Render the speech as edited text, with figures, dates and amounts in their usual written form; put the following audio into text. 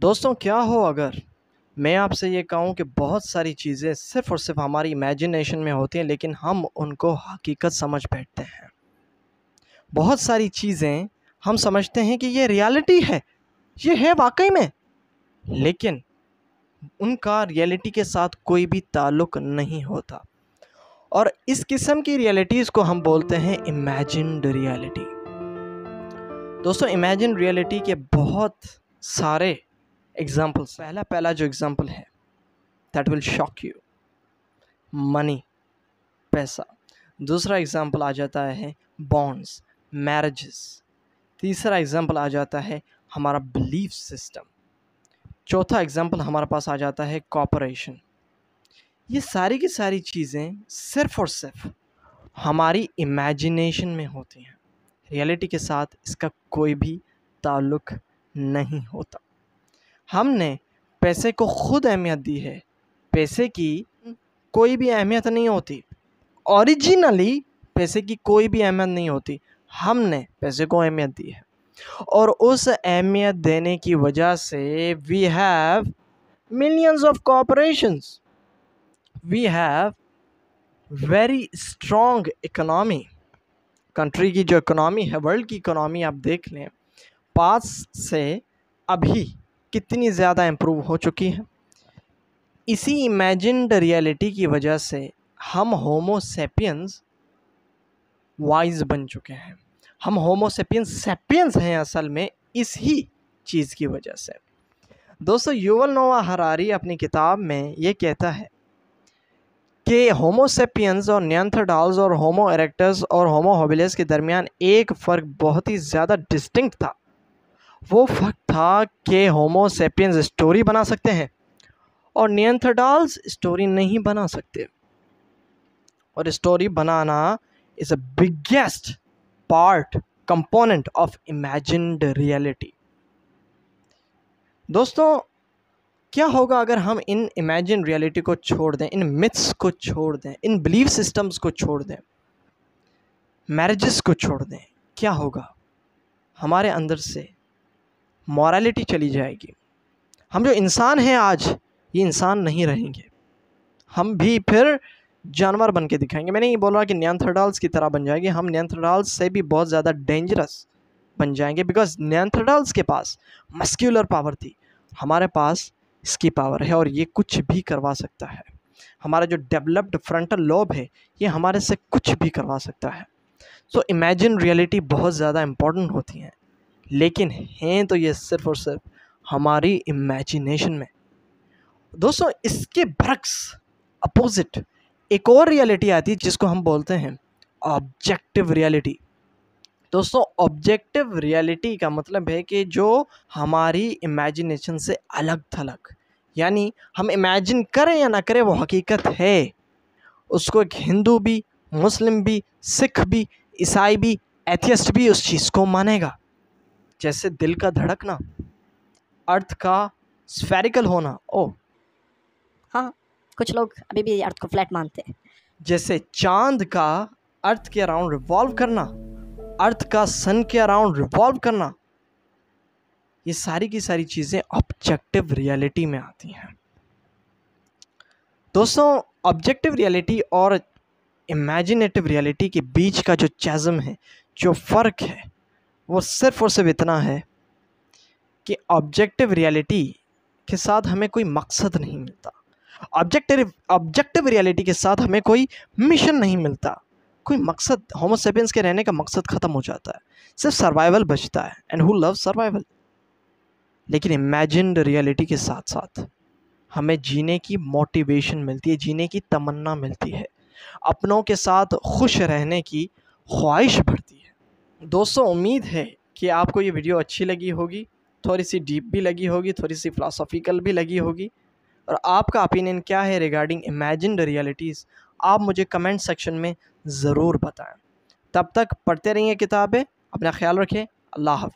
दोस्तों, क्या हो अगर मैं आपसे ये कहूँ कि बहुत सारी चीज़ें सिर्फ़ और सिर्फ़ हमारी इमेजिनेशन में होती हैं, लेकिन हम उनको हकीकत समझ बैठते हैं। बहुत सारी चीज़ें हम समझते हैं कि ये रियलिटी है, ये है वाक़ई में, लेकिन उनका रियलिटी के साथ कोई भी ताल्लुक़ नहीं होता। और इस किस्म की रियलिटीज़ को हम बोलते हैं इमेजिन्ड रियलिटी। दोस्तों, इमेजिन रियलिटी के बहुत सारे एग्जाम्पल्स। पहला जो एग्जाम्पल है that will shock you, money, पैसा। दूसरा एग्जाम्पल आ जाता है बॉन्ड्स, मैरिजेस। तीसरा एग्जाम्पल आ जाता है हमारा बिलीफ सिस्टम। चौथा एग्जाम्पल हमारे पास आ जाता है कॉपरेशन। ये सारी की सारी चीज़ें सिर्फ और सिर्फ हमारी इमेजिनेशन में होती हैं, रियलिटी के साथ इसका कोई भी ताल्लुक़ नहीं होता। हमने पैसे को खुद अहमियत दी है, पैसे की कोई भी अहमियत नहीं होती। ओरिजिनली पैसे की कोई भी अहमियत नहीं होती, हमने पैसे को अहमियत दी है और उस अहमियत देने की वजह से we have millions of corporations, we have very strong economy. Country की जो इकोनॉमी है, वर्ल्ड की इकोनॉमी आप देख लें, पास से अभी कितनी ज़्यादा इम्प्रूव हो चुकी है। इसी इमेजिन्ड रियलिटी की वजह से हम होमो सेपियंस वाइज बन चुके हैं। हम होमो सेपियंस हैं असल में इसी चीज़ की वजह से। दोस्तों, युवल नोआ हरारी अपनी किताब में ये कहता है कि होमो सेपियंस और नियांथरडाल्स और होमो इरेक्टस और होमो होबिलिस के दरमियान एक फ़र्क बहुत ही ज़्यादा डिस्टिंक्ट था। वो फ़र्क था कि होमो सेपियंस स्टोरी बना सकते हैं और नियांथरडाल्स स्टोरी नहीं बना सकते। और story banana is a biggest part component of imagined reality. दोस्तों, क्या होगा अगर हम इन इमेजिन रियलिटी को छोड़ दें, इन मिथ्स को छोड़ दें, इन बिलीफ सिस्टम्स को छोड़ दें, मैरिजेस को छोड़ दें? क्या होगा? हमारे अंदर से मॉरलिटी चली जाएगी। हम जो इंसान हैं आज, ये इंसान नहीं रहेंगे। हम भी फिर जानवर बन के दिखाएंगे। मैंने ये बोला कि नियांथरडाल्स की तरह बन जाएंगे। हम नियांथरडाल्स से भी बहुत ज़्यादा डेंजरस बन जाएंगे, बिकॉज नियांथरडाल्स के पास मस्क्यूलर पावर थी, हमारे पास इसकी पावर है और ये कुछ भी करवा सकता है। हमारा जो डेवलप्ड फ्रंटल लोब है, ये हमारे से कुछ भी करवा सकता है। सो इमेजिन रियलिटी बहुत ज़्यादा इम्पोर्टेंट होती हैं, लेकिन हैं तो ये सिर्फ और सिर्फ हमारी इमेजिनेशन में। दोस्तों, इसके बरक्स अपोजिट एक और रियलिटी आती है जिसको हम बोलते हैं ऑब्जेक्टिव रियलिटी। दोस्तों, ऑब्जेक्टिव रियलिटी का मतलब है कि जो हमारी इमेजिनेशन से अलग थलग, यानी हम इमेजिन करें या ना करें वो हकीकत है। उसको एक हिंदू भी, मुस्लिम भी, सिख भी, ईसाई भी, एथियस्ट भी उस चीज़ को मानेगा। जैसे दिल का धड़कना, अर्थ का स्फेरिकल होना। ओ हाँ, कुछ लोग अभी भी अर्थ को फ्लैट मानते हैं। जैसे चांद का अर्थ के अराउंड रिवॉल्व करना, अर्थ का सन के अराउंड रिवॉल्व करना, ये सारी की सारी चीज़ें ऑब्जेक्टिव रियलिटी में आती हैं। दोस्तों, ऑब्जेक्टिव रियलिटी और इमेजिनेटिव रियलिटी के बीच का जो चैज़म है, जो फ़र्क है, वो सिर्फ और सिर्फ इतना है कि ऑब्जेक्टिव रियलिटी के साथ हमें कोई मकसद नहीं मिलता। ऑब्जेक्टिव रियलिटी के साथ हमें कोई मिशन नहीं मिलता, कोई मकसद। होमो सेपियंस के रहने का मकसद ख़त्म हो जाता है, सिर्फ सर्वाइवल बचता है। And who love survival. लेकिन इमेजिन्ड रियलिटी के साथ साथ हमें जीने की मोटिवेशन मिलती है, जीने की तमन्ना मिलती है, अपनों के साथ खुश रहने की ख्वाहिश बढ़ती है। दोस्तों, उम्मीद है कि आपको ये वीडियो अच्छी लगी होगी, थोड़ी सी डीप भी लगी होगी, थोड़ी सी फिलोसॉफिकल भी लगी होगी। और आपका ओपिनियन क्या है रिगार्डिंग इमेजिन्ड रियलिटीज़, आप मुझे कमेंट सेक्शन में ज़रूर बताएं। तब तक पढ़ते रहिए किताबें, अपना ख्याल रखें। अल्लाह हाफ़िज़।